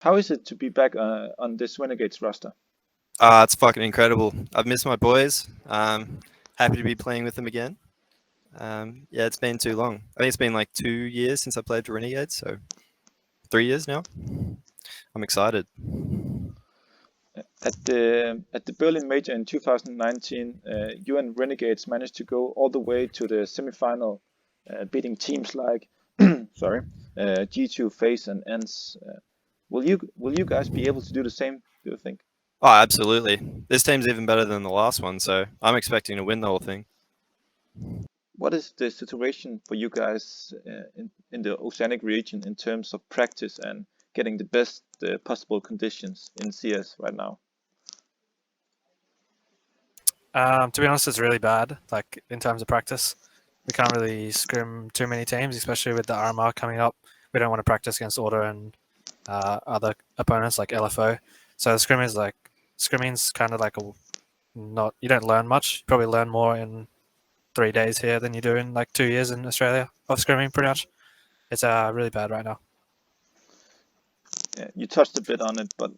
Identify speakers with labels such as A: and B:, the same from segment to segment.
A: How is it to be back on this Renegades roster?
B: It's fucking incredible. I've missed my boys. Happy to be playing with them again. Yeah, it's been too long. I think it's been like 2 years since I played for Renegades, so 3 years now. I'm excited.
A: At the Berlin Major in 2019, you and Renegades managed to go all the way to the semifinal, beating teams like sorry, G2, FaZe, and ENCE. Will you guys be able to do the same? Do you think?
B: Oh, absolutely. This team's even better than the last one, so I'm expecting to win the whole thing.
A: What is the situation for you guys in the Oceanic region in terms of practice and getting the best possible conditions in CS right now?
C: To be honest, it's really bad. Like in terms of practice, we can't really scrim too many teams, especially with the RMR coming up. We don't want to practice against Order and other opponents like LFO. So the scrimming's kind of like not. You don't learn much. You probably learn more in 3 days here than you do in like 2 years in Australia of scrimming. Pretty much, it's really bad right now.
A: You touched a bit on it, but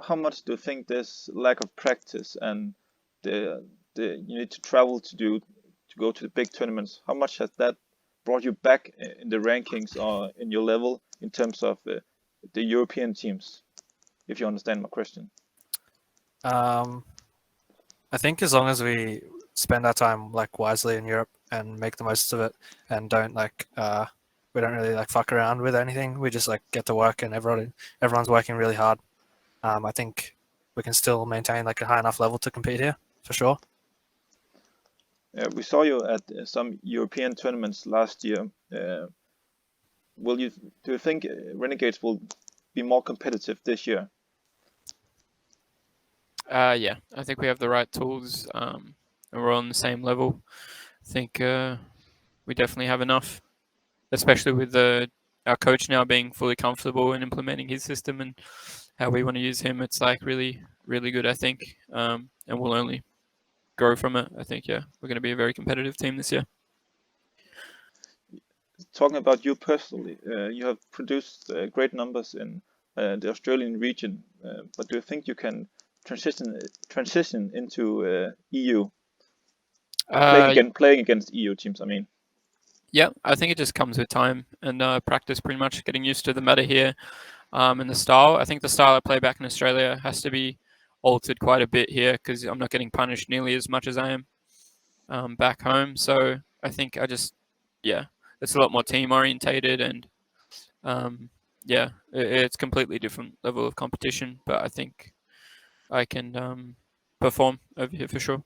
A: how much do you think this lack of practice and the you need to travel to go to the big tournaments, how much has that brought you back in the rankings or in your level in terms of the European teams? If you understand my question.
C: I think as long as we spend our time like wisely in Europe and make the most of it, and don't we don't really like fuck around with anything. We just like get to work, and everyone's working really hard. I think we can still maintain like a high enough level to compete here for sure.
A: We saw you at some European tournaments last year. Do you think Renegades will be more competitive this year?
D: Yeah, I think we have the right tools, and we're on the same level. I think we definitely have enough, especially with our coach now being fully comfortable in implementing his system and how we want to use him. It's like really, really good, I think, and we'll only grow from it. I think, yeah, we're going to be a very competitive team this year.
A: Talking about you personally, you have produced great numbers in the Australian region, but do you think you can transition into EU? Playing against EU teams, I mean.
D: Yeah, I think it just comes with time and practice, pretty much getting used to the meta here and the style. I think the style I play back in Australia has to be altered quite a bit here because I'm not getting punished nearly as much as I am back home. So I think it's a lot more team orientated, and it's completely different level of competition. But I think I can perform over here for sure.